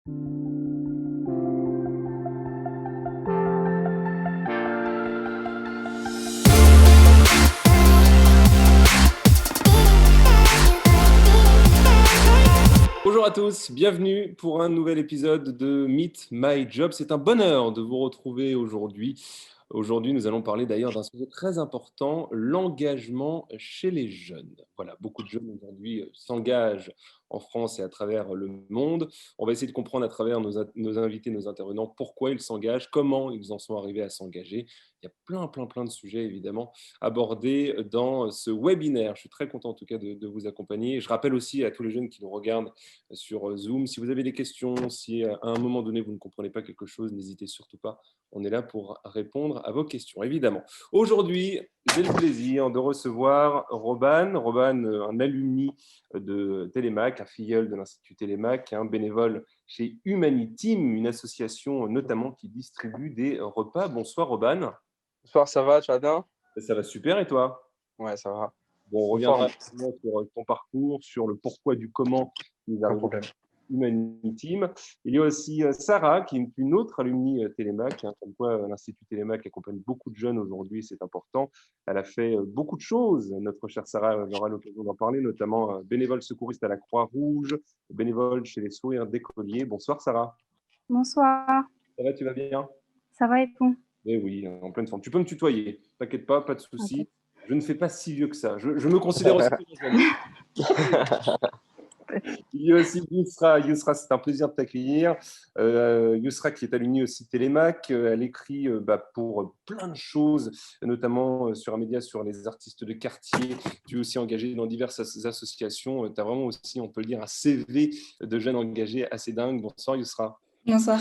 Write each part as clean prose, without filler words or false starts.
Bonjour à tous, bienvenue pour un nouvel épisode de Meet My Job. C'est un bonheur de vous retrouver aujourd'hui. Aujourd'hui, nous allons parler d'ailleurs d'un sujet très important, l'engagement chez les jeunes. Voilà, beaucoup de jeunes aujourd'hui s'engagent en France et à travers le monde. On va essayer de comprendre à travers nos invités, nos intervenants, pourquoi ils s'engagent, comment ils en sont arrivés à s'engager. Il y a plein de sujets évidemment abordés dans ce webinaire. Je suis très content en tout cas de vous accompagner. Je rappelle aussi à tous les jeunes qui nous regardent sur Zoom, si vous avez des questions, si à un moment donné vous ne comprenez pas quelque chose, n'hésitez surtout pas. On est là pour répondre à vos questions, évidemment. Aujourd'hui, j'ai le plaisir de recevoir Robane. Robane, un alumni de Télémac, un filleul de l'Institut Télémac, un bénévole chez Humaniteam, une association notamment qui distribue des repas. Bonsoir Robane. Bonsoir, ça va, tu vas bien? Ça va super et toi? Ouais, ça va. Bon, on En reviendra forme, sur ton parcours, sur le pourquoi du comment nous pas de arrivons problème. Humaniteam. Il y a aussi Sarah, qui est une autre alumni Télémac, comme quoi l'Institut Télémac accompagne beaucoup de jeunes aujourd'hui, c'est important. Elle a fait beaucoup de choses. Notre chère Sarah aura l'occasion d'en parler, notamment bénévole secouriste à la Croix-Rouge, bénévole chez les Sourires d'Écoliers. Bonsoir Sarah. Bonsoir, Ça va, tu vas bien? ça va et vous? Eh oui, en pleine forme. Tu peux me tutoyer, t'inquiète pas, pas de Ok. souci. Je ne fais pas si vieux que ça. Je me considère aussi comme jeune. Il y a aussi Yousra. Yousra, c'est un plaisir de t'accueillir. Yousra qui est alumni aussi Télémac. Elle écrit pour plein de choses, notamment sur un média sur les artistes de quartier. Tu es aussi engagé dans diverses associations. Tu as vraiment aussi, on peut le dire, un CV de jeune engagé assez dingue. Bonsoir Yousra. Bonsoir.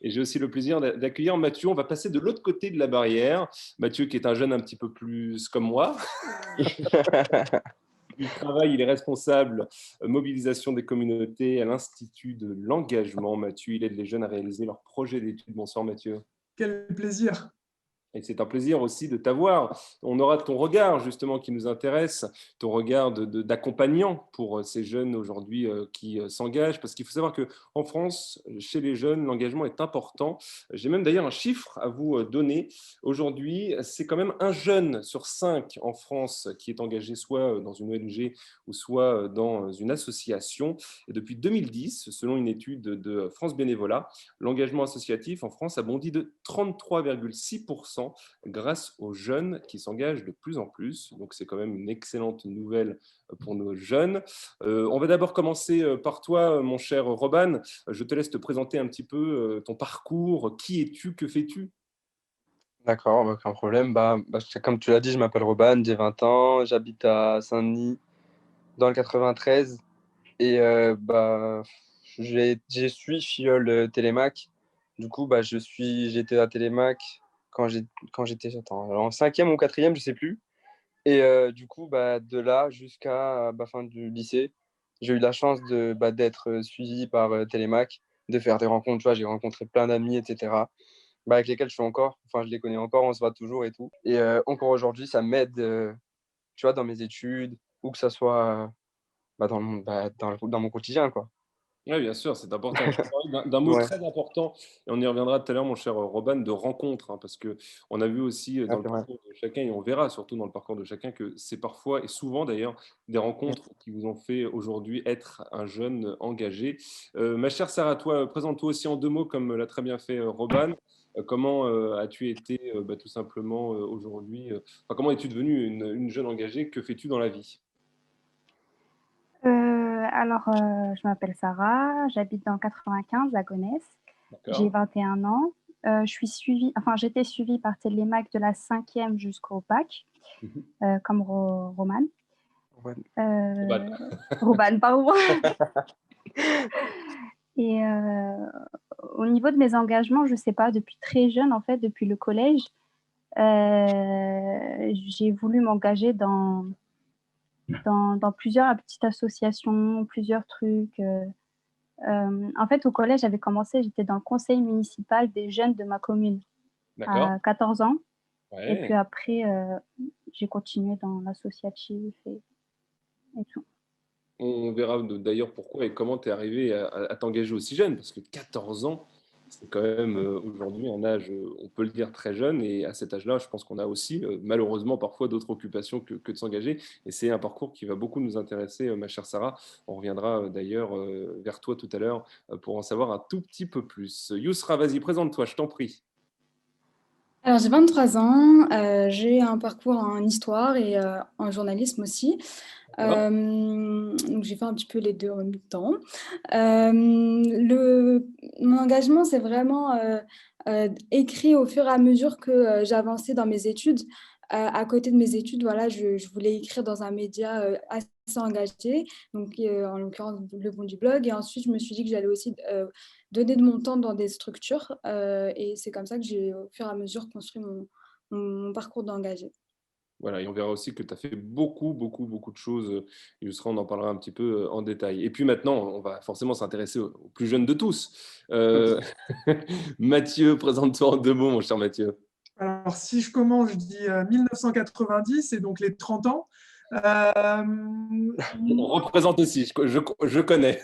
Et j'ai aussi le plaisir d'accueillir Mathieu. On va passer de l'autre côté de la barrière. Mathieu qui est un jeune un petit peu plus comme moi. Il travaille, il est responsable mobilisation des communautés à l'Institut de l'engagement. Mathieu, il aide les jeunes à réaliser leurs projets d'études. Bonsoir Mathieu. Quel plaisir. Et c'est un plaisir aussi de t'avoir. On aura ton regard justement qui nous intéresse, ton regard d'accompagnant pour ces jeunes aujourd'hui qui s'engagent. Parce qu'il faut savoir qu'en France, chez les jeunes, l'engagement est important. J'ai même d'ailleurs un chiffre à vous donner. Aujourd'hui, c'est quand même un jeune sur 5 en France qui est engagé soit dans une ONG ou soit dans une association. Et depuis 2010, selon une étude de France Bénévolat, l'engagement associatif en France a bondi de 33,6% grâce aux jeunes qui s'engagent de plus en plus. Donc, c'est quand même une excellente nouvelle pour nos jeunes. On va d'abord commencer par toi, mon cher Robane. Je te laisse te présenter un petit peu ton parcours. Qui es-tu? Que fais-tu? D'accord, aucun problème. Comme tu l'as dit, je m'appelle Robane, j'ai 20 ans, j'habite à Saint-Denis, dans le 93. Et je suis filleul Télémac. Du coup, j'étais à Télémac quand j'étais en cinquième ou quatrième, je sais plus. Et du coup, de là jusqu'à la fin du lycée, j'ai eu la chance d'être suivi par Télémac, de faire des rencontres. Tu vois, j'ai rencontré plein d'amis, etc. Avec lesquels je les connais encore, on se voit toujours et tout. Et encore aujourd'hui, ça m'aide, tu vois, dans mes études, ou que ça soit dans mon quotidien, quoi. Oui, bien sûr, c'est important. Tu parlais d'un mot Ouais, très important, et on y reviendra tout à l'heure, mon cher Robane, de rencontre, hein, parce qu'on a vu aussi dans le c'est vrai. parcours de chacun, et on verra surtout dans le parcours de chacun, que c'est parfois, et souvent d'ailleurs, des rencontres qui vous ont fait aujourd'hui être un jeune engagé. Ma chère Sarah, toi, présente-toi aussi en deux mots, comme l'a très bien fait Robane. Comment as-tu été tout simplement aujourd'hui, comment es-tu devenue une jeune engagée? Que fais-tu dans la vie? Je m'appelle Sarah, j'habite dans le 95 à Gonesse. J'ai D'accord. 21 ans. J'étais suivie par Télémac de la 5e jusqu'au bac, Mhm. comme Romane. Ouais. Robane. Robane, pardon. Et au niveau de mes engagements, je sais pas, depuis très jeune, en fait, depuis le collège, j'ai voulu m'engager dans plusieurs petites associations, plusieurs trucs. En fait, au collège, j'avais commencé, j'étais dans le conseil municipal des jeunes de ma commune D'accord. à 14 ans. Et puis Ouais. après, j'ai continué dans l'associatif et tout. On verra d'ailleurs pourquoi et comment tu es arrivé à t'engager aussi jeune, parce que 14 ans, c'est quand même aujourd'hui un âge, on peut le dire, très jeune. Et à cet âge-là, je pense qu'on a aussi, malheureusement, parfois d'autres occupations que de s'engager. Et c'est un parcours qui va beaucoup nous intéresser, ma chère Sarah. On reviendra d'ailleurs vers toi tout à l'heure pour en savoir un tout petit peu plus. Yousra, vas-y, présente-toi, je t'en prie. Alors, j'ai 23 ans, j'ai un parcours en histoire et en journalisme aussi. D'accord. Donc, j'ai fait un petit peu les deux en même temps. Mon engagement, c'est vraiment écrit au fur et à mesure que j'avançais dans mes études. À côté de mes études, voilà, je voulais écrire dans un média assez engagé, donc en l'occurrence Le Bon du Blog. Et ensuite, je me suis dit que j'allais aussi donner de mon temps dans des structures. Et c'est comme ça que j'ai, au fur et à mesure, construit mon parcours d'engagé. Voilà, et on verra aussi que tu as fait beaucoup, beaucoup, beaucoup de choses. Yousra, on en parlera un petit peu en détail. Et puis maintenant, on va forcément s'intéresser aux plus jeunes de tous. Euh, Mathieu, présente-toi en 2 mots, mon cher Mathieu. Alors, si je commence, je dis 1990, et donc les 30 ans. Euh, On représente aussi, je connais.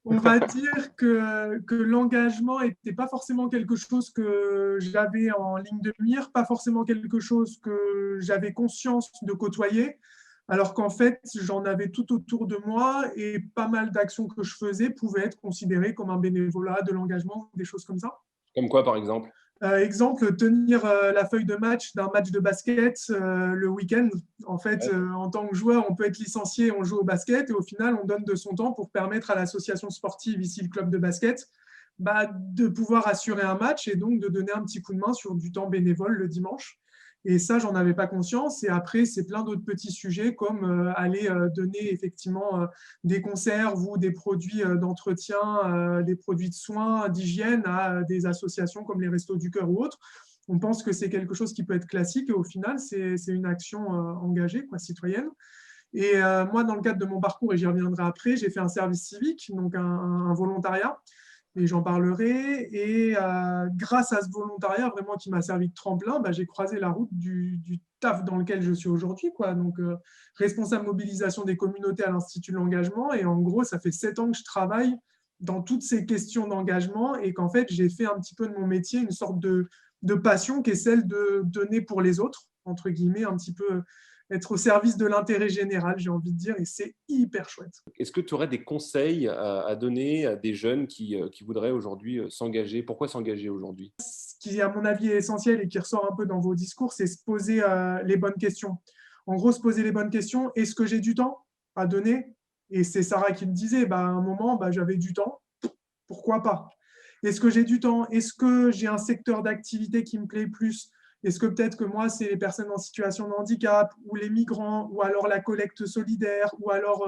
on va dire que l'engagement n'était pas forcément quelque chose que j'avais en ligne de mire, pas forcément quelque chose que j'avais conscience de côtoyer, alors qu'en fait, j'en avais tout autour de moi et pas mal d'actions que je faisais pouvaient être considérées comme un bénévolat, de l'engagement, des choses comme ça. Comme quoi, par exemple? Exemple, tenir la feuille de match d'un match de basket le week-end. En fait, Ouais. en tant que joueur, on peut être licencié, on joue au basket et au final, on donne de son temps pour permettre à l'association sportive, ici le club de basket, de pouvoir assurer un match et donc de donner un petit coup de main sur du temps bénévole le dimanche. Et ça, j'en avais pas conscience. Et après, c'est plein d'autres petits sujets comme aller donner effectivement des conserves ou des produits d'entretien, des produits de soins, d'hygiène à des associations comme les Restos du Cœur ou autres. On pense que c'est quelque chose qui peut être classique et au final, c'est une action engagée, quoi, citoyenne. Et moi, dans le cadre de mon parcours, et j'y reviendrai après, j'ai fait un service civique, donc un volontariat, et j'en parlerai. Et grâce à ce volontariat, vraiment qui m'a servi de tremplin, j'ai croisé la route du taf dans lequel je suis aujourd'hui, quoi. Donc, responsable mobilisation des communautés à l'Institut de l'engagement. Et en gros, ça fait 7 ans que je travaille dans toutes ces questions d'engagement et qu'en fait, j'ai fait un petit peu de mon métier une sorte de passion qui est celle de donner pour les autres, entre guillemets, un petit peu être au service de l'intérêt général, j'ai envie de dire, et c'est hyper chouette. Est-ce que tu aurais des conseils à donner à des jeunes qui voudraient aujourd'hui s'engager? Pourquoi s'engager aujourd'hui? Ce qui, à mon avis, est essentiel et qui ressort un peu dans vos discours, c'est se poser les bonnes questions. En gros, se poser les bonnes questions. Est-ce que j'ai du temps à donner? Et c'est Sarah qui me disait, à un moment, j'avais du temps. Pourquoi pas? Est-ce que j'ai du temps? Est-ce que j'ai un secteur d'activité qui me plaît plus? Est-ce que peut-être que moi, c'est les personnes en situation de handicap ou les migrants ou alors la collecte solidaire ou alors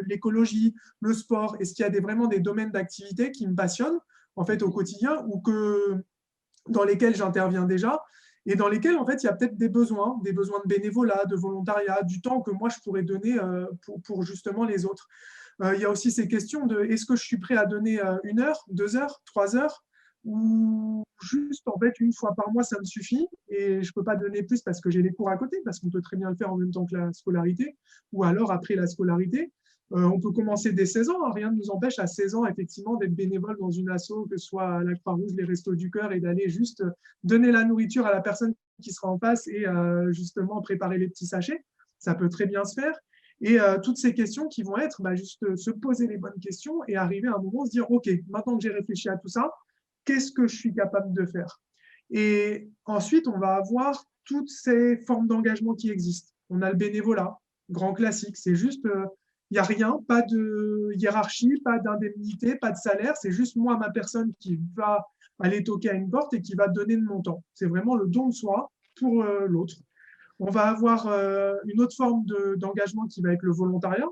l'écologie, le sport? Est-ce qu'il y a vraiment des domaines d'activité qui me passionnent en fait au quotidien ou dans lesquels j'interviens déjà et dans lesquels en fait il y a peut-être des besoins de bénévolat, de volontariat, du temps que moi je pourrais donner pour justement les autres. Il y a aussi ces questions de est-ce que je suis prêt à donner 1 heure, 2 heures, 3 heures ou juste en fait 1 fois par mois ça me suffit et je ne peux pas donner plus parce que j'ai les cours à côté, parce qu'on peut très bien le faire en même temps que la scolarité ou alors après la scolarité. On peut commencer dès 16 ans, hein. Rien ne nous empêche à 16 ans effectivement d'être bénévole dans une asso, que ce soit la Croix-Rouge, les Restos du Cœur, et d'aller juste donner la nourriture à la personne qui sera en face et justement préparer les petits sachets. Ça peut très bien se faire. Et toutes ces questions qui vont être juste se poser les bonnes questions et arriver à un moment se dire, OK, maintenant que j'ai réfléchi à tout ça, qu'est-ce que je suis capable de faire? Et ensuite, on va avoir toutes ces formes d'engagement qui existent. On a le bénévolat, grand classique, c'est juste, il n'y a rien, pas de hiérarchie, pas d'indemnité, pas de salaire, c'est juste moi, ma personne qui va aller toquer à une porte et qui va donner de mon temps. C'est vraiment le don de soi pour l'autre. On va avoir une autre forme d'engagement qui va être le volontariat.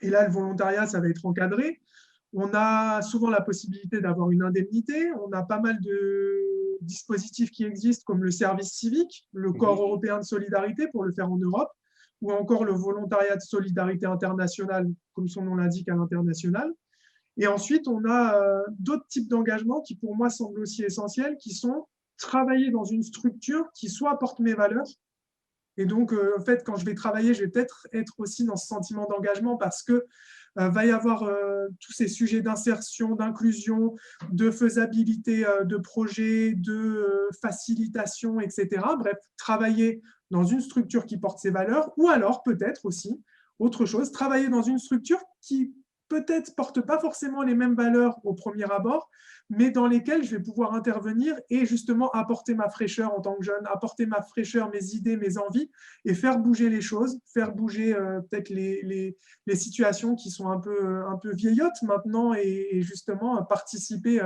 Et là, le volontariat, ça va être encadré. On a souvent la possibilité d'avoir une indemnité. On a pas mal de dispositifs qui existent, comme le service civique, le corps européen de solidarité pour le faire en Europe, ou encore le volontariat de solidarité internationale, comme son nom l'indique, à l'international. Et ensuite, on a d'autres types d'engagement qui, pour moi, semblent aussi essentiels, qui sont travailler dans une structure qui soit apporte mes valeurs, Et donc, en fait, quand je vais travailler, je vais peut-être être aussi dans ce sentiment d'engagement parce que va y avoir tous ces sujets d'insertion, d'inclusion, de faisabilité de projets, de facilitation, etc. Bref, travailler dans une structure qui porte ces valeurs, ou alors peut-être aussi, autre chose, travailler dans une structure qui peut-être ne porte pas forcément les mêmes valeurs au premier abord, mais dans lesquelles je vais pouvoir intervenir et justement apporter ma fraîcheur en tant que jeune, apporter ma fraîcheur, mes idées, mes envies, et faire bouger les choses, faire bouger peut-être les situations qui sont un peu vieillottes maintenant, et justement participer,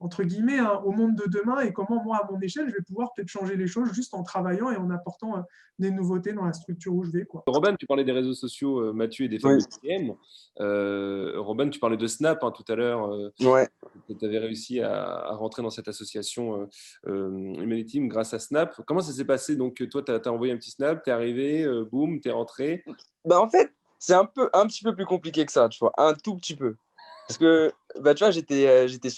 entre guillemets, hein, au monde de demain, et comment moi, à mon échelle, je vais pouvoir peut-être changer les choses juste en travaillant et en apportant des nouveautés dans la structure où je vais, quoi. Robin, tu parlais des réseaux sociaux, Mathieu, et des Oui. fameux DM. Robin, tu parlais de Snap tout à l'heure. Ouais. Tu avais réussi à rentrer dans cette association Humanity Team grâce à Snap. Comment ça s'est passé? Donc, toi, tu as envoyé un petit Snap, tu es arrivé, boum, tu es rentré. Bah, en fait, c'est un petit peu plus compliqué que ça, tu vois, un tout petit peu. Parce que, bah, tu vois,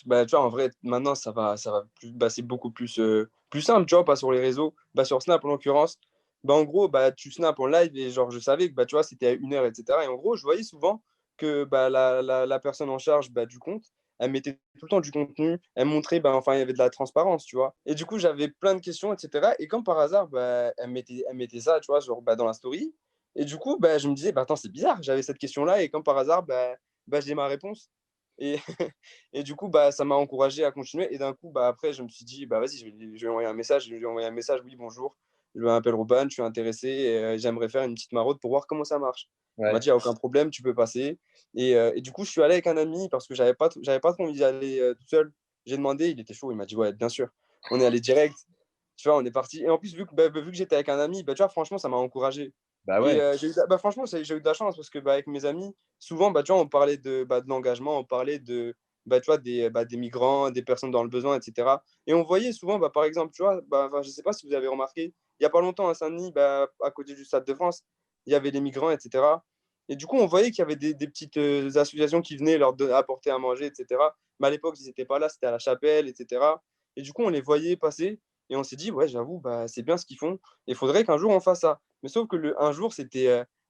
bah, tu vois, en vrai, maintenant, c'est beaucoup plus simple, tu vois, pas sur les réseaux, bah, sur Snap en l'occurrence. Bah, en gros, bah, tu snaps en live et genre, je savais que, bah, tu vois, c'était à 1 heure, etc. Et en gros, je voyais souvent que bah, la personne en charge bah, du compte, elle mettait tout le temps du contenu, elle montrait, bah, enfin, il y avait de la transparence, tu vois. Et du coup, j'avais plein de questions, etc. Et comme par hasard, bah, elle mettait ça, tu vois, genre, bah, dans la story. Et du coup, bah, je me disais, bah, attends, c'est bizarre, j'avais cette question-là, et comme par hasard, bah, j'ai ma réponse. Et, et du coup, bah, ça m'a encouragé à continuer. Et d'un coup, bah, après, je me suis dit, bah, vas-y, je vais envoyer un message. Je lui ai envoyé un message, oui, bonjour, je m'appelle Robin, je suis intéressé, et, j'aimerais faire une petite maraude pour voir comment ça marche. Il m'a Ouais. dit, il n'y a aucun problème, tu peux passer. Et du coup, je suis allé avec un ami parce que j'avais pas trop envie d'y aller tout seul. J'ai demandé, il était chaud, il m'a dit, ouais, bien sûr. On est allé direct, tu vois, on est parti. Et en plus, vu que j'étais avec un ami, bah, tu vois, franchement, ça m'a encouragé. Bah Et ouais. bah, franchement, j'ai eu de la chance parce que bah, avec mes amis, souvent, bah, tu vois, on parlait de l'engagement, on parlait bah, tu vois, des migrants, des personnes dans le besoin, etc. Et on voyait souvent, bah, par exemple, tu vois, bah, enfin, je ne sais pas si vous avez remarqué, il n'y a pas longtemps à Saint-Denis, bah, à côté du Stade de France, il y avait les migrants, etc. Et du coup, on voyait qu'il y avait des petites associations qui venaient apporter à manger, etc. Mais à l'époque, ils n'étaient pas là, c'était à la chapelle, etc. Et du coup, on les voyait passer et on s'est dit, ouais, j'avoue, bah, c'est bien ce qu'ils font. Il faudrait qu'un jour on fasse ça. Mais sauf que le un jour,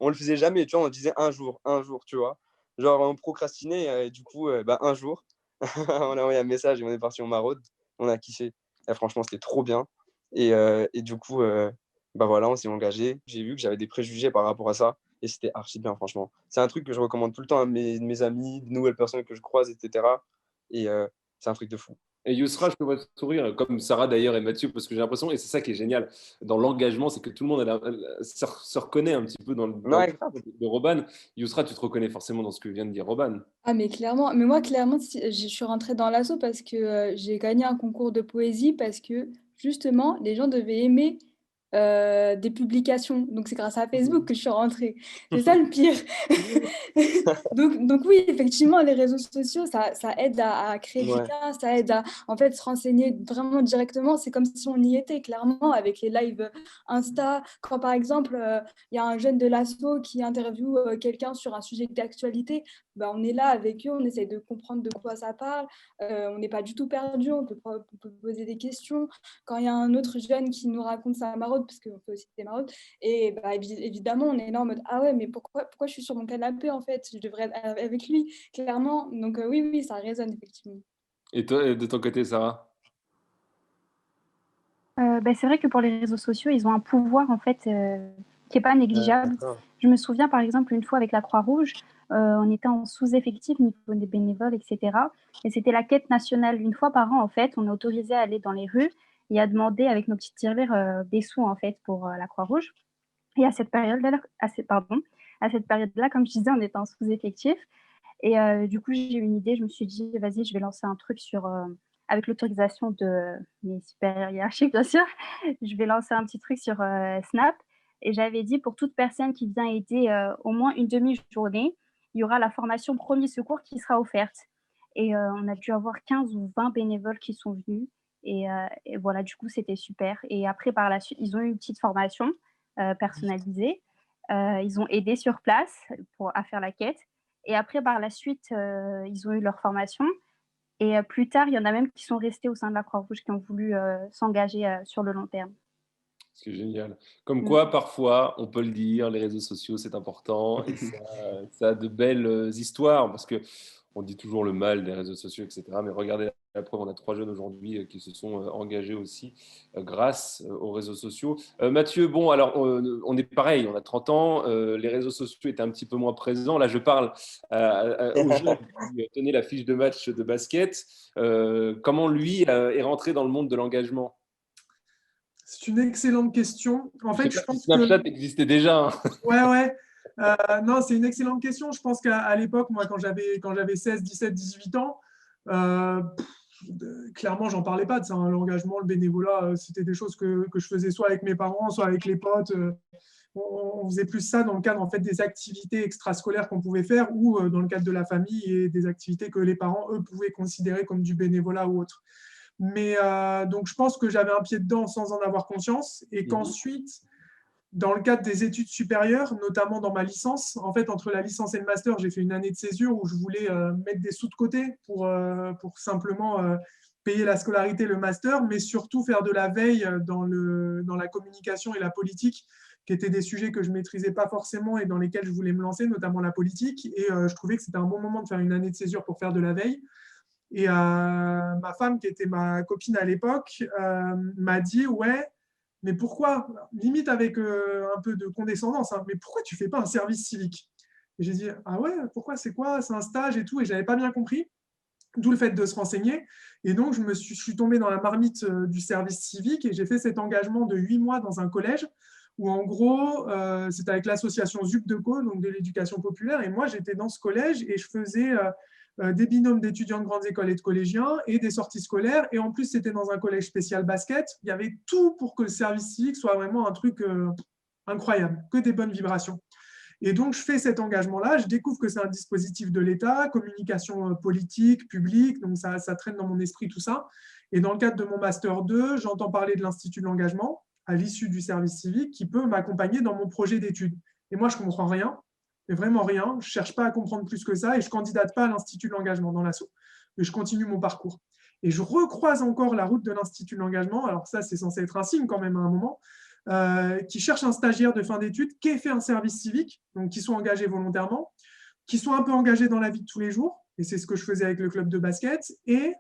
on le faisait jamais, tu vois, on disait un jour, tu vois. Genre, on procrastinait, et du coup, bah, un jour, on a envoyé un message et on est parti en maraude. On a kiffé. Et franchement, c'était trop bien. Et du coup, bah voilà, on s'est engagé. J'ai vu que j'avais des préjugés par rapport à ça. Et c'était archi bien, franchement. C'est un truc que je recommande tout le temps à mes amis, de nouvelles personnes que je croise, etc. Et c'est un truc de fou. Et Yousra, je te vois sourire, comme Sarah d'ailleurs et Mathieu, parce que j'ai l'impression, et c'est ça qui est génial dans l'engagement, c'est que tout le monde se reconnaît un petit peu dans le Ouais, grave. de Robin. Yousra, tu te reconnais forcément dans ce que vient de dire Robin. Ah, mais clairement, mais moi, clairement, je suis rentrée dans l'asso parce que j'ai gagné un concours de poésie parce que justement, les gens devaient aimer des publications. Donc, c'est grâce à Facebook que je suis rentrée. C'est ça le pire. Donc oui, effectivement, les réseaux sociaux, ça aide à créer du Ouais. lien, ça aide à en fait se renseigner vraiment directement. C'est comme si on y était, clairement, avec les lives Insta. Quand par exemple, il y a un jeune de l'asso qui interviewe quelqu'un sur un sujet d'actualité, bah, on est là avec eux, on essaie de comprendre de quoi ça parle. On n'est pas du tout perdu, on peut poser des questions. Quand il y a un autre jeune qui nous raconte sa maraude, parce qu'on fait aussi des maraudes, et bah, évidemment, on est là en mode ah ouais, mais pourquoi je suis sur mon canapé en fait? Je devrais être avec lui, clairement. Donc oui, oui, ça résonne effectivement. Et toi, de ton côté, Sarah? Ben, c'est vrai que pour les réseaux sociaux, ils ont un pouvoir en fait qui n'est pas négligeable. D'accord. Je me souviens par exemple une fois avec la Croix-Rouge, on était en sous-effectif niveau des bénévoles, etc. Et c'était la quête nationale. Une fois par an, en fait, on est autorisé à aller dans les rues et à demander avec nos petites tirelires des sous en fait pour la Croix-Rouge. Et à cette période-là, comme je disais, on était en sous-effectif. Et du coup, j'ai eu une idée. Je me suis dit, vas-y, je vais lancer un truc avec l'autorisation de mes supérieurs hiérarchiques, bien sûr. Je vais lancer un petit truc sur Snap. Et j'avais dit, pour toute personne qui vient aider au moins une demi-journée, il y aura la formation premier secours qui sera offerte. Et on a dû avoir 15 ou 20 bénévoles qui sont venus. Et voilà, du coup, c'était super. Et après, par la suite, ils ont eu une petite formation personnalisée. Ils ont aidé sur place à faire la quête. Et après, par la suite, ils ont eu leur formation. Et plus tard, il y en a même qui sont restés au sein de la Croix-Rouge, qui ont voulu s'engager sur le long terme. C'est génial. Comme Mm. quoi, parfois, on peut le dire, les réseaux sociaux, c'est important et ça a de belles histoires parce que on dit toujours le mal des réseaux sociaux, etc. Mais regardez la preuve, on a 3 jeunes aujourd'hui qui se sont engagés aussi grâce aux réseaux sociaux. Mathieu, bon, alors on est pareil, on a 30 ans, les réseaux sociaux étaient un petit peu moins présents. Là, je parle aux jeunes qui tenaient la fiche de match de basket. Comment lui est rentré dans le monde de l'engagement? C'est une excellente question. En Je ne sais fait, pas je si pense que… Snapchat existait déjà, hein. Ouais, ouais. Non, c'est une excellente question. Je pense qu'à l'époque, moi, quand j'avais 16, 17, 18 ans, clairement, j'en parlais pas de ça, hein. L'engagement, le bénévolat, c'était des choses que je faisais soit avec mes parents, soit avec les potes. On faisait plus ça dans le cadre en fait, des activités extrascolaires qu'on pouvait faire ou dans le cadre de la famille et des activités que les parents, eux, pouvaient considérer comme du bénévolat ou autre. Mais donc, je pense que j'avais un pied dedans sans en avoir conscience et qu'ensuite, dans le cadre des études supérieures, notamment dans ma licence, en fait, entre la licence et le master, j'ai fait une année de césure où je voulais mettre des sous de côté pour simplement payer la scolarité, le master, mais surtout faire de la veille dans la communication et la politique, qui étaient des sujets que je ne maîtrisais pas forcément et dans lesquels je voulais me lancer, notamment la politique. Et je trouvais que c'était un bon moment de faire une année de césure pour faire de la veille. Et ma femme, qui était ma copine à l'époque, m'a dit « Ouais, mais pourquoi, limite avec un peu de condescendance, hein, mais pourquoi tu ne fais pas un service civique ?» Et j'ai dit « Ah ouais, pourquoi, c'est quoi? C'est un stage et tout ?» Et je n'avais pas bien compris, d'où le fait de se renseigner. Et donc, je suis tombée dans la marmite du service civique et j'ai fait cet engagement de 8 mois dans un collège où, en gros, c'était avec l'association ZUPDECO, donc de l'éducation populaire. Et moi, j'étais dans ce collège et je faisais des binômes d'étudiants de grandes écoles et de collégiens et des sorties scolaires. Et en plus, c'était dans un collège spécial basket. Il y avait tout pour que le service civique soit vraiment un truc incroyable, que des bonnes vibrations. Et donc, je fais cet engagement-là. Je découvre que c'est un dispositif de l'État, communication politique, publique. Donc, ça traîne dans mon esprit, tout ça. Et dans le cadre de mon Master 2, j'entends parler de l'Institut de l'engagement à l'issue du service civique qui peut m'accompagner dans mon projet d'études. Et moi, je ne comprends rien, mais vraiment rien. Je ne cherche pas à comprendre plus que ça et je ne candidate pas à l'Institut de l'engagement dans l'assaut. Mais je continue mon parcours. Et je recroise encore la route de l'Institut de l'engagement. Alors ça, c'est censé être un signe quand même à un moment. Qui cherche un stagiaire de fin d'études qui ait fait un service civique, donc qui soit engagé volontairement, qui soit un peu engagé dans la vie de tous les jours, et c'est ce que je faisais avec le club de basket, et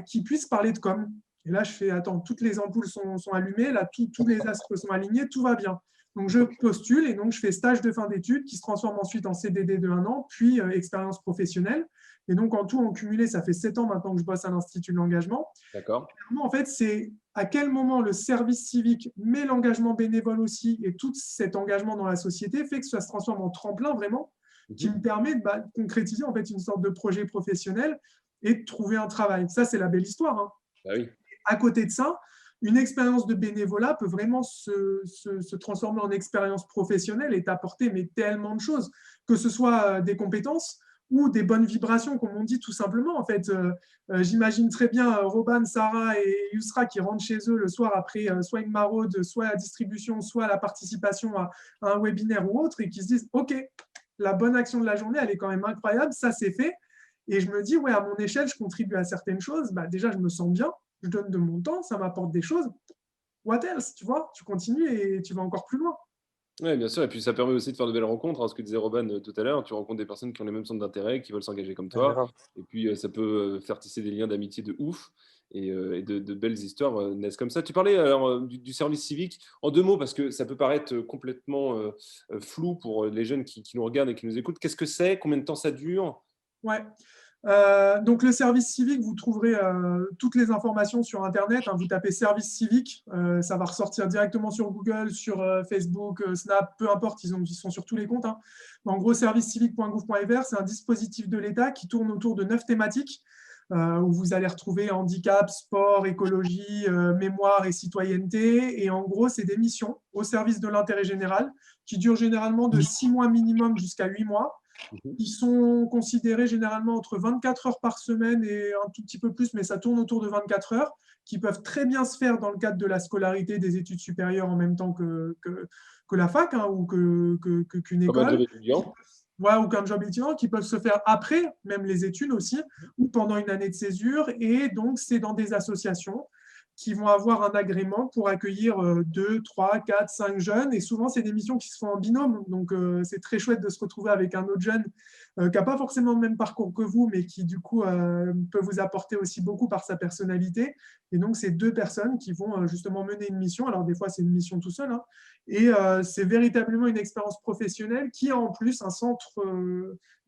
qui puisse parler de com. Et là, je fais, attends, toutes les ampoules sont allumées, là, tous les astres sont alignés, tout va bien. Donc, je postule et donc je fais stage de fin d'études qui se transforme ensuite en CDD de 1 an, puis expérience professionnelle. Et donc, en tout, en cumulé, ça fait 7 ans maintenant que je bosse à l'Institut de l'engagement. D'accord. En fait, c'est à quel moment le service civique, mais l'engagement bénévole aussi, et tout cet engagement dans la société fait que ça se transforme en tremplin vraiment, qui me permet de concrétiser en fait une sorte de projet professionnel et de trouver un travail. Ça, c'est la belle histoire, hein. Ah oui. À côté de ça, une expérience de bénévolat peut vraiment se transformer en expérience professionnelle et t'apporter mais tellement de choses, que ce soit des compétences ou des bonnes vibrations, comme on dit tout simplement. En fait, j'imagine très bien Robin, Sarah et Yusra qui rentrent chez eux le soir après soit une maraude, soit la distribution, soit la participation à un webinaire ou autre, et qui se disent « Ok, la bonne action de la journée, elle est quand même incroyable, ça c'est fait. » Et je me dis « Ouais, à mon échelle, je contribue à certaines choses. Déjà, je me sens bien, je donne de mon temps, ça m'apporte des choses. What else, tu vois? Tu continues et tu vas encore plus loin. » Oui, bien sûr. Et puis, ça permet aussi de faire de belles rencontres, hein, ce que disait Robin tout à l'heure. Tu rencontres des personnes qui ont les mêmes centres d'intérêt, qui veulent s'engager comme toi. Et puis, ça peut faire tisser des liens d'amitié de ouf. Et de belles histoires naissent comme ça. Tu parlais alors, du service civique en 2 mots, parce que ça peut paraître complètement flou pour les jeunes qui nous regardent et qui nous écoutent. Qu'est-ce que c'est? Combien de temps ça dure? Ouais. Donc, le service civique, vous trouverez toutes les informations sur Internet, hein. Vous tapez service civique, ça va ressortir directement sur Google, sur Facebook, Snap, peu importe, ils sont sur tous les comptes, hein. En gros, servicecivique.gouv.fr, c'est un dispositif de l'État qui tourne autour de 9 thématiques où vous allez retrouver handicap, sport, écologie, mémoire et citoyenneté. Et en gros, c'est des missions au service de l'intérêt général qui durent généralement de 6 mois minimum jusqu'à 8 mois. Ils sont considérés généralement entre 24 heures par semaine et un tout petit peu plus, mais ça tourne autour de 24 heures, qui peuvent très bien se faire dans le cadre de la scolarité, des études supérieures en même temps que la fac, hein, ou qu'une école. Comme un job étudiant. Ouais, ou qu'un job étudiant, qui peuvent se faire après, même les études aussi, ou pendant une année de césure. Et donc, c'est dans des associations qui vont avoir un agrément pour accueillir 2, 3, 4, 5 jeunes. Et souvent, c'est des missions qui se font en binôme. Donc, c'est très chouette de se retrouver avec un autre jeune qui n'a pas forcément le même parcours que vous, mais qui, du coup, peut vous apporter aussi beaucoup par sa personnalité. Et donc, c'est 2 personnes qui vont justement mener une mission. Alors, des fois, c'est une mission tout seul, hein. Et c'est véritablement une expérience professionnelle qui a en plus un centre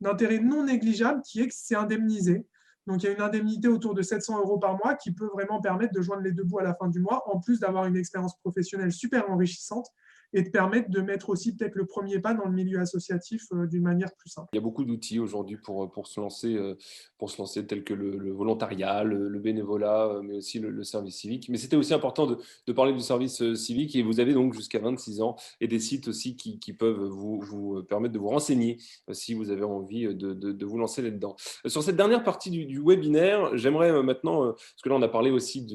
d'intérêt non négligeable qui est que c'est indemnisé. Donc, il y a une indemnité autour de 700 € par mois qui peut vraiment permettre de joindre les deux bouts à la fin du mois, en plus d'avoir une expérience professionnelle super enrichissante et de permettre de mettre aussi peut-être le premier pas dans le milieu associatif d'une manière plus simple. Il y a beaucoup d'outils aujourd'hui pour se lancer tels que le volontariat, le bénévolat, mais aussi le service civique. Mais c'était aussi important de parler du service civique et vous avez donc jusqu'à 26 ans et des sites aussi qui peuvent vous permettre de vous renseigner si vous avez envie de vous lancer là-dedans. Sur cette dernière partie du webinaire, j'aimerais maintenant, parce que là on a parlé aussi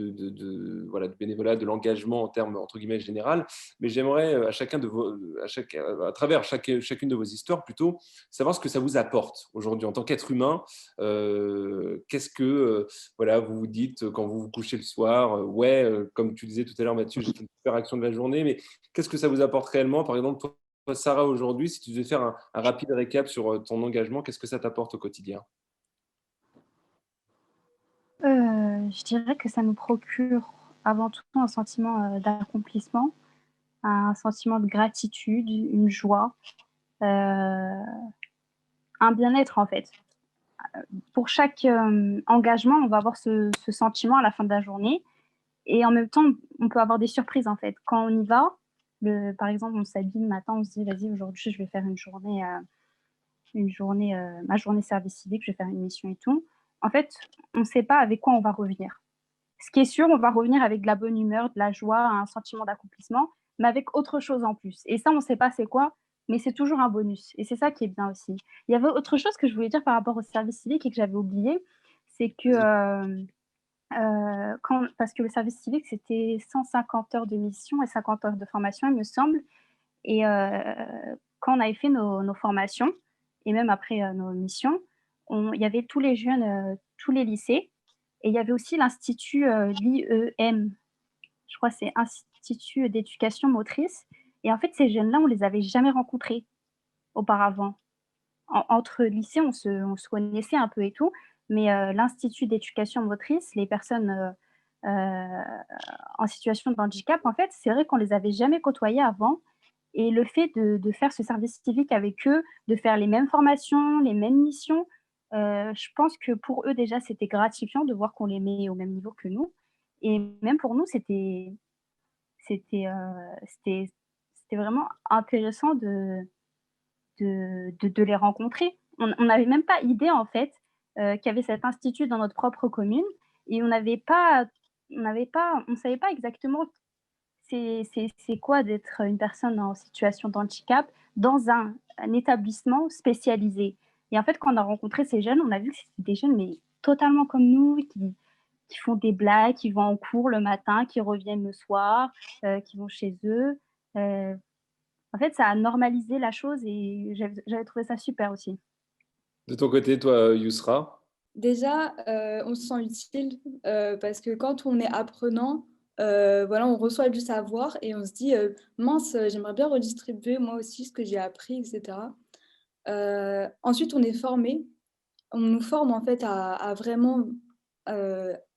voilà, du bénévolat, de l'engagement en termes entre guillemets général, mais j'aimerais à travers chacune de vos histoires plutôt, savoir ce que ça vous apporte aujourd'hui en tant qu'être humain. Qu'est-ce que voilà, vous vous dites quand vous vous couchez le soir, ouais, comme tu disais tout à l'heure Mathieu, j'ai fait une super action de la journée, mais qu'est-ce que ça vous apporte réellement? Par exemple, toi, Sarah, aujourd'hui, si tu devais faire un rapide récap sur ton engagement, qu'est-ce que ça t'apporte au quotidien? Je dirais que ça nous procure avant tout un sentiment d'accomplissement, un sentiment de gratitude, une joie, un bien-être en fait. Pour chaque engagement, on va avoir ce sentiment à la fin de la journée. Et en même temps, on peut avoir des surprises en fait. Quand on y va, par exemple, on s'habille le matin, on se dit, vas-y, aujourd'hui, je vais faire ma journée service civique, je vais faire une mission et tout. En fait, on ne sait pas avec quoi on va revenir. Ce qui est sûr, on va revenir avec de la bonne humeur, de la joie, un sentiment d'accomplissement, mais avec autre chose en plus. Et ça, on ne sait pas c'est quoi, mais c'est toujours un bonus. Et c'est ça qui est bien aussi. Il y avait autre chose que je voulais dire par rapport au service civique et que j'avais oublié, c'est que parce que le service civique, c'était 150 heures de mission et 50 heures de formation, il me semble. Et quand on avait fait nos formations, et même après nos missions, il y avait tous les jeunes, tous les lycées, et il y avait aussi l'institut, l'IEM, je crois que c'est Institut d'éducation motrice. Et en fait, ces jeunes-là, on les avait jamais rencontrés auparavant. Entre lycées, on se connaissait un peu et tout, mais l'institut d'éducation motrice, les personnes en situation de handicap, en fait, c'est vrai qu'on les avait jamais côtoyés avant. Et le fait de faire ce service civique avec eux, de faire les mêmes formations, les mêmes missions, je pense que pour eux déjà, c'était gratifiant de voir qu'on les met au même niveau que nous. Et même pour nous, c'était, c'était c'était vraiment intéressant de les rencontrer. On n'avait même pas idée, en fait, qu'il y avait cet institut dans notre propre commune et on ne savait pas exactement c'est quoi d'être une personne en situation de handicap dans un établissement spécialisé. Et en fait, quand on a rencontré ces jeunes, on a vu que c'était des jeunes, mais totalement comme nous, qui font des blagues, qui vont en cours le matin, qui reviennent le soir, qui vont chez eux. En fait, ça a normalisé la chose et j'avais trouvé ça super aussi. De ton côté, toi, Yousra? Déjà, on se sent utile parce que quand on est apprenant, voilà, on reçoit du savoir et on se dit mince, j'aimerais bien redistribuer moi aussi ce que j'ai appris, etc. Ensuite, on est formé. On nous forme en fait à vraiment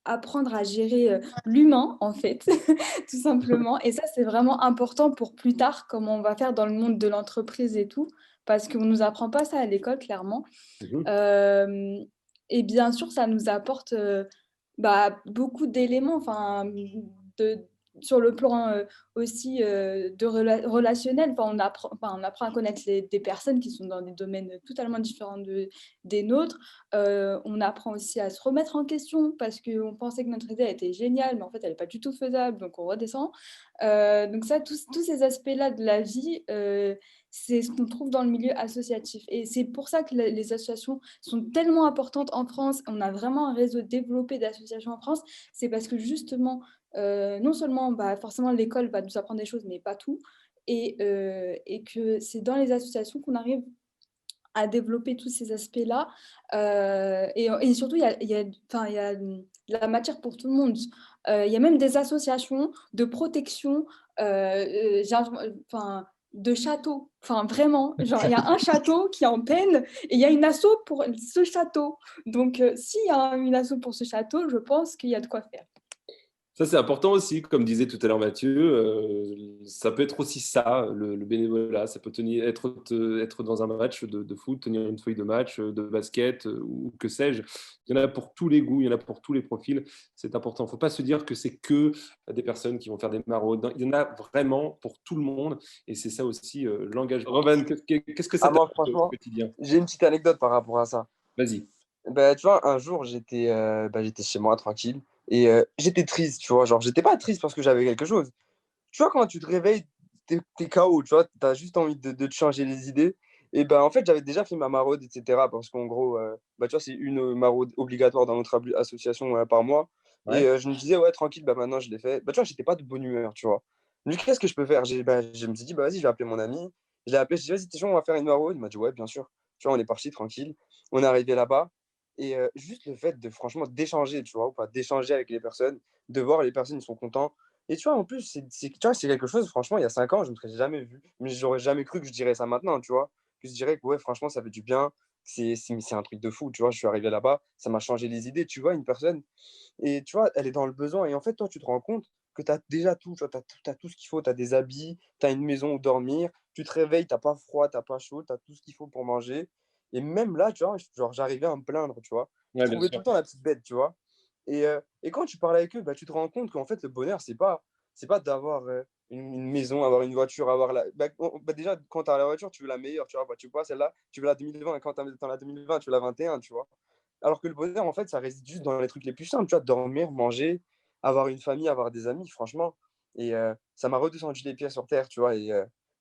apprendre à gérer l'humain en fait, tout simplement. Et ça, c'est vraiment important pour plus tard, comment on va faire dans le monde de l'entreprise et tout, parce qu'on ne nous apprend pas ça à l'école, clairement. Mhm. Euh, et bien sûr, ça nous apporte beaucoup d'éléments, enfin, de, sur le plan aussi relationnel. Enfin, on apprend à connaître des personnes qui sont dans des domaines totalement différents des nôtres. On apprend aussi à se remettre en question parce qu'on pensait que notre idée était géniale, mais en fait, elle n'est pas du tout faisable, donc on redescend. Donc ça, tous ces aspects-là de la vie, c'est ce qu'on trouve dans le milieu associatif. Et c'est pour ça que les associations sont tellement importantes en France. On a vraiment un réseau développé d'associations en France. C'est parce que justement, non seulement forcément l'école va nous apprendre des choses, mais pas tout. Et que c'est dans les associations qu'on arrive à développer tous ces aspects-là. Et surtout, il y a la matière pour tout le monde. Il y a même des associations de protection, enfin, de châteaux. Enfin, vraiment, genre, il y a un château qui est en peine et il y a une asso pour ce château. Donc, s'il y a une asso pour ce château, je pense qu'il y a de quoi faire. Ça, c'est important aussi, comme disait tout à l'heure Mathieu. Ça peut être aussi ça, le bénévolat. Ça peut être dans un match de foot, tenir une feuille de match, de basket, ou que sais-je. Il y en a pour tous les goûts, il y en a pour tous les profils. C'est important. Il ne faut pas se dire que c'est que des personnes qui vont faire des maraudes. Il y en a vraiment pour tout le monde. Et c'est ça aussi l'engagement. Roman, qu'est-ce que ça Moi, t'apporte au franchement, quotidien? j'ai une petite anecdote par rapport à ça. Vas-y. Bah, tu vois, un jour, j'étais chez moi tranquille et j'étais triste, tu vois. Genre, j'étais pas triste parce que j'avais quelque chose. Tu vois, quand tu te réveilles, t'es KO, tu vois, t'as juste envie de te changer les idées. Et ben en fait, j'avais déjà fait ma maraude, etc. Parce qu'en gros, tu vois, c'est une maraude obligatoire dans notre association par mois. Et Ouais. je me disais, ouais, tranquille, bah maintenant je l'ai fait. Bah, tu vois, j'étais pas de bonne humeur, tu vois. Du coup, qu'est-ce que je peux faire? Je me suis dit, bah vas-y, je vais appeler mon ami. Je l'ai appelé, je lui ai dit, vas-y, t'es chaud, on va faire une maraude. Il m'a dit, ouais, bien sûr. Tu vois, on est parti tranquille. On est arrivé là-bas. Et juste le fait de, franchement, d'échanger, tu vois, ou pas, d'échanger avec les personnes, de voir les personnes, ils sont contents. Et tu vois, en plus, tu vois, c'est quelque chose, franchement, il y a 5 ans, je ne me serais jamais vu. Mais j'aurais jamais cru que je dirais ça maintenant, tu vois. Que je dirais que, ouais, franchement, ça fait du bien. C'est un truc de fou, tu vois. Je suis arrivé là-bas, ça m'a changé les idées, tu vois, une personne. Et tu vois, elle est dans le besoin. Et en fait, toi, tu te rends compte que tu as déjà tout, tu vois, t'as tout ce qu'il faut. Tu as des habits, tu as une maison où dormir. Tu te réveilles, tu n'as pas froid, tu n'as pas chaud, tu as tout ce qu'il faut pour manger. Et même là, tu vois, genre, j'arrivais à me plaindre, tu vois. Je Ouais, bien trouvais tout sûr. le temps la petite bête, tu vois. Et quand tu parles avec eux, bah, tu te rends compte qu'en fait, le bonheur, c'est pas d'avoir une maison, avoir une voiture, avoir la. Déjà, quand tu as la voiture, tu veux la meilleure, tu vois. Bah, tu vois, celle-là, tu veux la 2020, et quand tu as la 2020, tu veux la 21, tu vois. Alors que le bonheur, en fait, ça réside juste dans les trucs les plus simples, tu vois, dormir, manger, avoir une famille, avoir des amis, franchement. Et ça m'a redescendu les pieds sur terre, tu vois.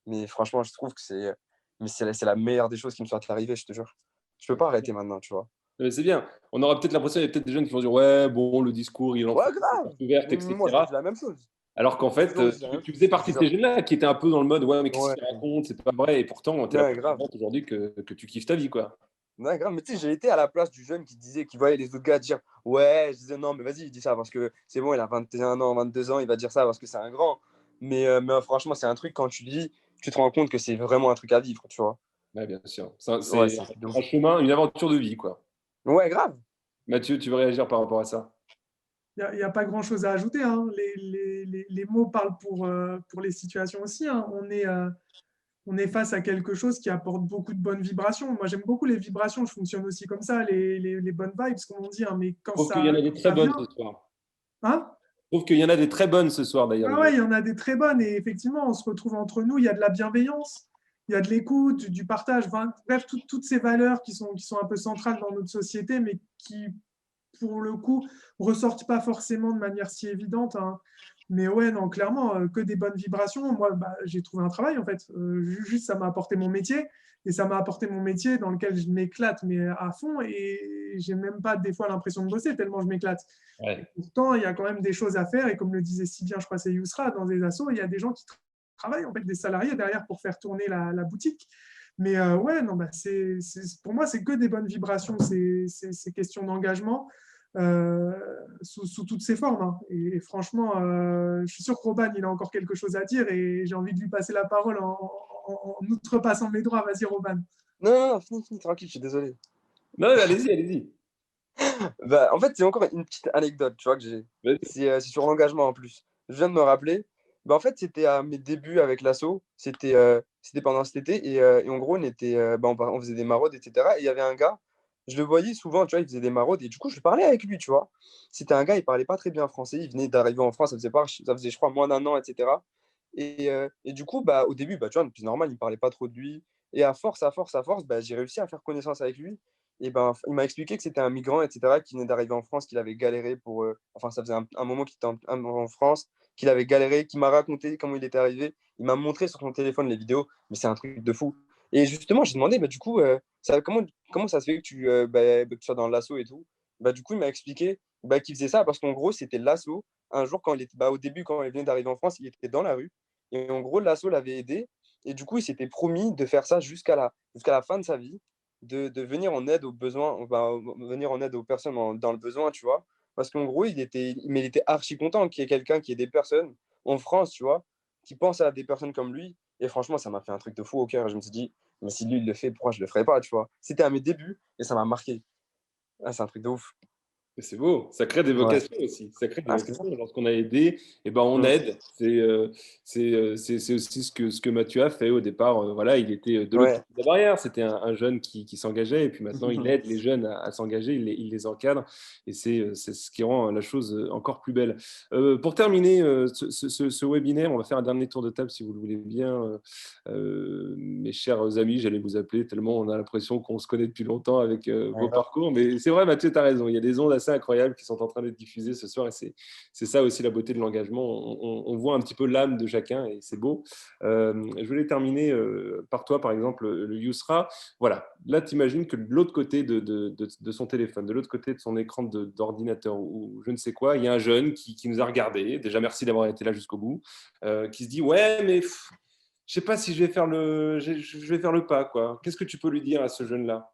Mais franchement, je trouve que c'est la meilleure des choses qui me soit arrivée, je te jure. Je peux pas arrêter maintenant, tu vois. Mais c'est bien. On aura peut-être l'impression, il y a peut-être des jeunes qui vont dire ouais, bon, le discours, il Ouais, enfonce les grave. portes ouvertes, Mais moi, je me dis etc. la même chose. Alors qu'en J'ai fait, toujours dit la même tu chose, faisais je te partie de ces jure. jeunes-là qui étaient un peu dans le mode ouais, mais qu'est-ce Ouais, que tu racontes, c'est pas vrai. Et pourtant, tu es la ouais, preuve grave. vivante aujourd'hui que tu kiffes ta vie, quoi. Ouais, grave. Mais tu sais, j'ai été à la place du jeune qui disait, qui voyait les autres gars dire ouais, je disais non, mais vas-y, il dit ça parce que c'est bon, il a 21 ans, 22 ans, il va dire ça parce que c'est un grand. Mais franchement, c'est un truc, quand tu lis, tu te rends compte que c'est vraiment un truc à vivre, tu vois. Ouais, bien sûr. C'est Ouais, c'est c'est un truc de un ouf. chemin, une aventure de vie, quoi. Ouais, grave. Mathieu, tu veux réagir par rapport à ça? Il y a pas grand-chose à ajouter, hein. Les mots parlent pour les situations aussi, hein. On est face à quelque chose qui apporte beaucoup de bonnes vibrations. Moi, j'aime beaucoup les vibrations. Je fonctionne aussi comme ça, les bonnes vibes, comme on dit, hein. Mais Je trouve qu'il y en a des quand très ça bonnes vient, ce soir. hein? Je trouve qu'il y en a des très bonnes ce soir, d'ailleurs. Ah ouais, il y en a des très bonnes. Et effectivement, on se retrouve entre nous. Il y a de la bienveillance, il y a de l'écoute, du partage. Enfin, bref, toutes ces valeurs qui sont un peu centrales dans notre société, mais qui, pour le coup, ressortent pas forcément de manière si évidente, hein. Mais ouais, non, clairement, que des bonnes vibrations. Moi, bah, j'ai trouvé un travail, en fait. Juste, ça m'a apporté mon métier. Et ça m'a apporté mon métier dans lequel je m'éclate, mais à fond. Et j'ai même pas des fois l'impression de bosser tellement je m'éclate. Et Ouais. pourtant, il y a quand même des choses à faire. Et comme le disait si bien, je crois, c'est Yousra, dans des assos, il y a des gens qui travaillent, en fait, des salariés derrière pour faire tourner la boutique. Mais ouais, non, bah, pour moi, c'est que des bonnes vibrations, ces questions d'engagement sous toutes ses formes, hein. Et franchement, je suis sûr que Robin, il a encore quelque chose à dire et j'ai envie de lui passer la parole en outrepassant mes droits. Vas-y, Robin. Non, non, non, fini, tranquille, je suis désolé. Non, allez-y, allez-y. Bah, en fait, c'est encore une petite anecdote, tu vois, que j'ai. Vas-y. C'est sur l'engagement en plus. Je viens de me rappeler. Bah, en fait, c'était à mes débuts avec l'asso. C'était pendant cet été. Et en gros, on faisait des maraudes, etc. Et il y avait un gars, je le voyais souvent, tu vois, il faisait des maraudes. Et du coup, je parlais avec lui, tu vois. C'était un gars, il parlait pas très bien français. Il venait d'arriver en France, ça faisait, je crois, moins d'un an, etc. Et du coup, bah, au début, bah, tu vois, c'est normal, il me parlait pas trop de lui. Et à force, bah, j'ai réussi à faire connaissance avec lui. Et ben, il m'a expliqué que c'était un migrant, etc., qui venait d'arriver en France, qu'il avait galéré pour. Enfin, ça faisait un moment qu'il était en France, qu'il avait galéré, qu'il m'a raconté comment il était arrivé. Il m'a montré sur son téléphone les vidéos, mais c'est un truc de fou. Et justement, j'ai demandé, bah, du coup, comment ça se fait que que tu sois dans l'assaut et tout? Bah, du coup, il m'a expliqué bah, qu'il faisait ça parce qu'en gros, c'était l'assaut. Un jour, au début, quand il venait d'arriver en France, il était dans la rue. Et en gros, l'assaut l'avait aidé. Et du coup, il s'était promis de faire ça jusqu'à la fin de sa vie. de venir en aide aux besoins, venir en aide aux personnes dans le besoin, tu vois. Parce qu'en gros, il était archi content qu'il y ait quelqu'un, qu'il y ait des personnes en France, tu vois, qui pensent à des personnes comme lui. Et franchement, ça m'a fait un truc de fou au cœur. Je me suis dit, mais si lui, il le fait, pourquoi je le ferais pas, tu vois. C'était à mes débuts et ça m'a marqué. Ah, c'est un truc de ouf. Mais c'est beau, ça crée des Ouais. vocations aussi. Ça crée des Ah, c'est vocations. ça. Lorsqu'on a aidé, eh ben, on Mm. aide. C'est aussi ce que Mathieu a fait au départ. Voilà, il était de l'autre Ouais. côté de la barrière. C'était un jeune qui s'engageait et puis maintenant il aide les jeunes à s'engager, il les encadre et c'est ce qui rend la chose encore plus belle. Pour terminer ce webinaire, on va faire un dernier tour de table si vous le voulez bien. Mes chers amis, j'allais vous appeler tellement on a l'impression qu'on se connaît depuis longtemps avec vos Ouais, grave. parcours. Mais c'est vrai, Mathieu, tu as raison. Il y a des ondes assez incroyables qui sont en train d'être diffusées ce soir et c'est ça aussi la beauté de l'engagement. On voit un petit peu l'âme de chacun et c'est beau. Je voulais terminer par toi, par exemple, le Yousra. Voilà, là, tu imagines que de l'autre côté de son téléphone, de l'autre côté de son écran d'ordinateur ou je ne sais quoi, il y a un jeune qui nous a regardés. Déjà, merci d'avoir été là jusqu'au bout. Qui se dit, ouais, mais je sais pas si je vais faire je vais faire le pas, quoi. Qu'est-ce que tu peux lui dire à ce jeune-là?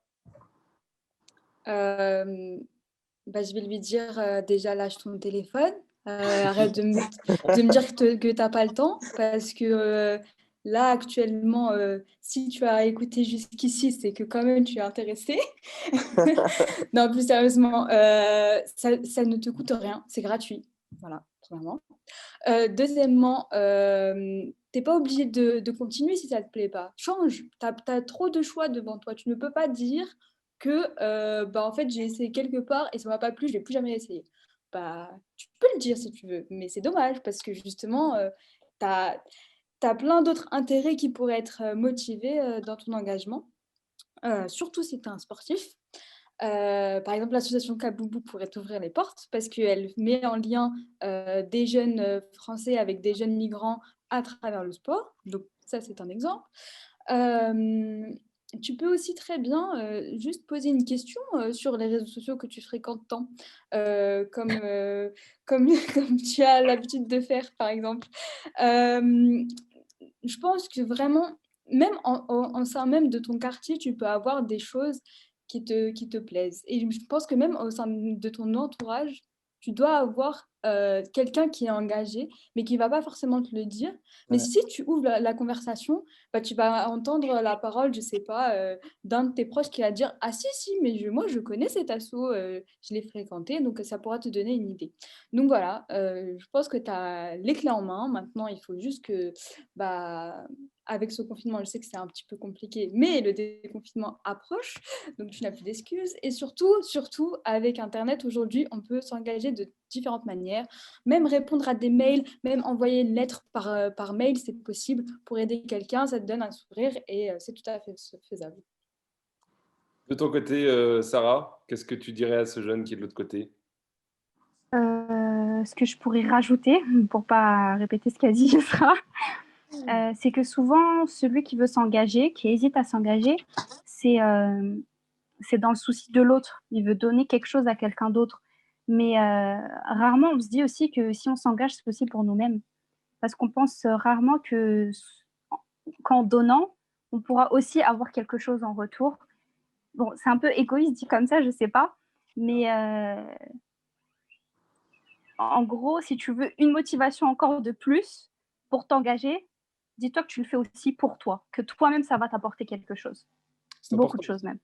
Je vais lui dire déjà lâche ton téléphone, arrête de me dire que tu n'as pas le temps parce que là actuellement, si tu as écouté jusqu'ici, c'est que quand même tu es intéressé. Non, plus sérieusement, ça ne te coûte rien, c'est gratuit. Voilà, premièrement. Deuxièmement, t'es pas obligé de continuer si ça te plaît pas. Change. T'as trop de choix devant toi. Tu ne peux pas dire que en fait j'ai essayé quelque part et ça m'a pas plu, je vais plus jamais essayer. Bah, tu peux le dire si tu veux, mais c'est dommage parce que justement, t'as as plein d'autres intérêts qui pourraient être motivés dans ton engagement, surtout si tu es un sportif. Par exemple, l'association Kaboubou pourrait t'ouvrir les portes parce qu'elle met en lien des jeunes Français avec des jeunes migrants à travers le sport. Donc ça, c'est un exemple. Tu peux aussi très bien juste poser une question sur les réseaux sociaux que tu fréquentes tant, comme, comme tu as l'habitude de faire, par exemple. Je pense que vraiment, même en sein même de ton quartier, tu peux avoir des choses qui te plaisent. Et je pense que même au sein de ton entourage, tu dois avoir quelqu'un qui est engagé, mais qui ne va pas forcément te le dire. Mais Ouais. si tu ouvres la conversation, tu vas entendre la parole, je ne sais pas, d'un de tes proches qui va dire « Ah si, mais moi, je connais cet asso, je l'ai fréquenté, donc ça pourra te donner une idée. » Donc voilà, je pense que tu as les clés en main. Maintenant, il faut juste que bah, avec ce confinement, je sais que c'est un petit peu compliqué, mais le déconfinement approche, donc tu n'as plus d'excuses. Et surtout, avec Internet, aujourd'hui, on peut s'engager de différentes manières, même répondre à des mails, même envoyer une lettre par mail, c'est possible pour aider quelqu'un, ça te donne un sourire et c'est tout à fait faisable. De ton côté, Sarah, qu'est-ce que tu dirais à ce jeune qui est de l'autre côté? Ce que je pourrais rajouter, pour pas répéter ce qu'a dit Yusra, c'est que souvent, celui qui veut s'engager, qui hésite à s'engager, c'est dans le souci de l'autre. Il veut donner quelque chose à quelqu'un d'autre. Mais rarement, on se dit aussi que si on s'engage, c'est aussi pour nous-mêmes. Parce qu'on pense rarement qu'en donnant, on pourra aussi avoir quelque chose en retour. Bon, c'est un peu égoïste dit comme ça, je sais pas. Mais en gros, si tu veux une motivation encore de plus pour t'engager, dis-toi que tu le fais aussi pour toi, que toi-même, ça va t'apporter quelque chose. C'est Beaucoup de important. choses même.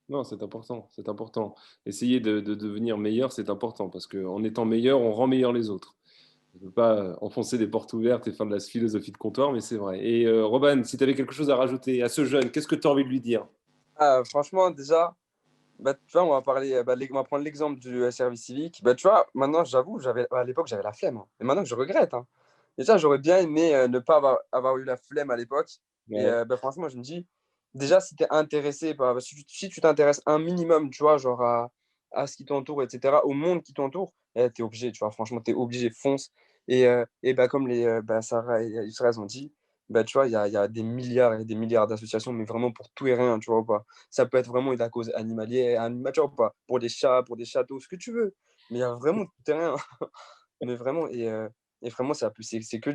Non, c'est important, c'est important. Essayer de devenir meilleur, c'est important parce qu'en étant meilleur, on rend meilleur les autres. Je ne veux pas enfoncer des portes ouvertes et faire de la philosophie de comptoir, mais c'est vrai. Et Robin, si tu avais quelque chose à rajouter à ce jeune, qu'est-ce que tu as envie de lui dire? Ah, franchement, déjà, tu vois, on va parler, on va prendre l'exemple du service civique. Tu vois, maintenant, j'avoue, à l'époque, j'avais la flemme, hein. Et maintenant, je regrette, hein. Déjà, j'aurais bien aimé ne pas avoir eu la flemme à l'époque. Et Ouais. franchement, je me dis, déjà, si tu es intéressé, si tu t'intéresses un minimum, tu vois, genre à ce qui t'entoure, etc., au monde qui t'entoure, tu es obligé, tu vois, franchement, tu es obligé, fonce. Et comme Sarah et Yusra ont dit, tu vois, il y a des milliards et des milliards d'associations, mais vraiment pour tout et rien, tu vois, ou pas. Ça peut être vraiment de la cause animalière, tu vois, ou pas, pour des chats, pour des châteaux, ce que tu veux. Mais il y a vraiment tout et rien. Mais vraiment, et vraiment, c'est que c'est que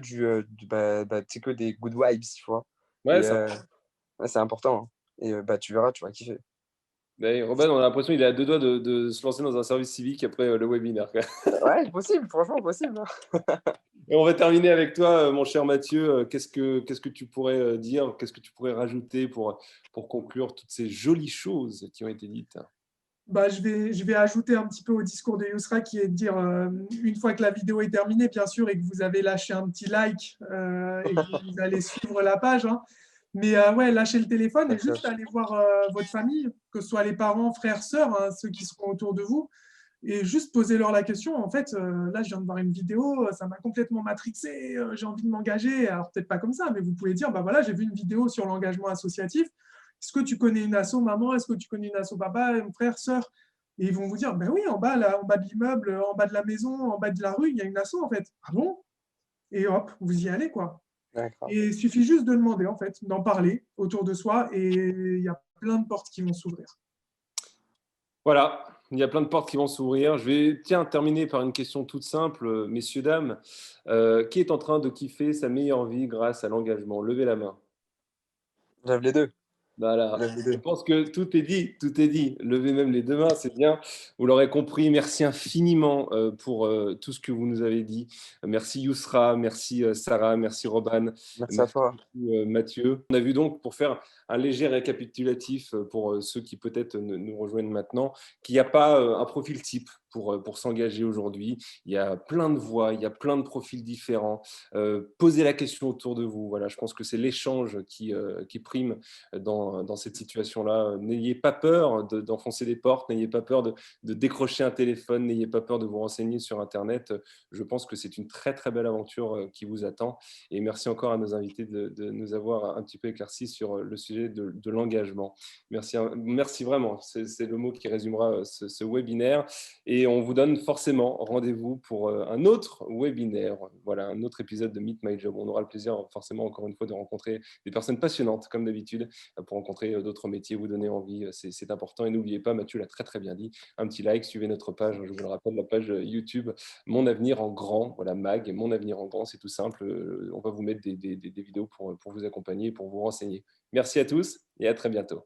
des good vibes, tu vois. Ouais, Et ça. ouais, c'est important, hein. Et tu verras, tu vas kiffer. Robin, on a l'impression qu'il est à deux doigts de se lancer dans un service civique après le webinaire. Ouais, possible, franchement, possible. Et on va terminer avec toi, mon cher Mathieu. Qu'est-ce que tu pourrais dire, qu'est-ce que tu pourrais rajouter pour conclure toutes ces jolies choses qui ont été dites? Je vais ajouter un petit peu au discours de Yousra qui est de dire, une fois que la vidéo est terminée, bien sûr, et que vous avez lâché un petit like et que vous allez suivre la page, hein. Mais ouais, lâchez le téléphone et juste allez voir votre famille, que ce soit les parents, frères, sœurs, hein, ceux qui seront autour de vous, et juste posez-leur la question. En fait, là, je viens de voir une vidéo, ça m'a complètement matrixé, j'ai envie de m'engager. Alors, peut-être pas comme ça, mais vous pouvez dire, bah voilà, j'ai vu une vidéo sur l'engagement associatif. Est-ce que tu connais une asso, maman? Est-ce que tu connais une asso, papa, frère, sœur? Et ils vont vous dire, ben oui, en bas, là, en bas de l'immeuble, en bas de la maison, en bas de la rue, il y a une asso, en fait. Ah bon? Et hop, vous y allez, quoi. D'accord. Et il suffit juste de demander, en fait, d'en parler autour de soi, et il y a plein de portes qui vont s'ouvrir. Voilà, il y a plein de portes qui vont s'ouvrir. Je vais terminer par une question toute simple, messieurs, dames. Qui est en train de kiffer sa meilleure vie grâce à l'engagement? Levez la main. Lève les deux. Voilà, Lève les je deux. pense que tout est dit, tout est dit. Levez même les deux mains, c'est bien. Vous l'aurez compris, merci infiniment pour tout ce que vous nous avez dit. Merci Yousra, merci Sarah, merci Robin, Merci à toi. beaucoup, Mathieu. On a vu donc, pour faire un léger récapitulatif pour ceux qui peut-être nous rejoignent maintenant, qu'il n'y a pas un profil type pour s'engager aujourd'hui. Il y a plein de voies, il y a plein de profils différents. Posez la question autour de vous. Voilà, je pense que c'est l'échange qui prime dans cette situation-là. N'ayez pas peur d'enfoncer des portes, n'ayez pas peur de décrocher un téléphone, n'ayez pas peur de vous renseigner sur Internet. Je pense que c'est une très, très belle aventure qui vous attend. Et merci encore à nos invités de nous avoir un petit peu éclaircis sur le sujet de l'engagement. Merci vraiment. C'est le mot qui résumera ce webinaire. Et on vous donne forcément rendez-vous pour un autre webinaire. Voilà, un autre épisode de Meet My Job. On aura le plaisir forcément encore une fois de rencontrer des personnes passionnantes comme d'habitude pour rencontrer d'autres métiers, vous donner envie. C'est important. Et n'oubliez pas, Mathieu l'a très très bien dit, un petit like, suivez notre page. Je vous le rappelle, la page YouTube Mon Avenir en Grand. Voilà, Mag, Mon Avenir en Grand, c'est tout simple. On va vous mettre des vidéos pour vous accompagner, pour vous renseigner. Merci à tous et à très bientôt.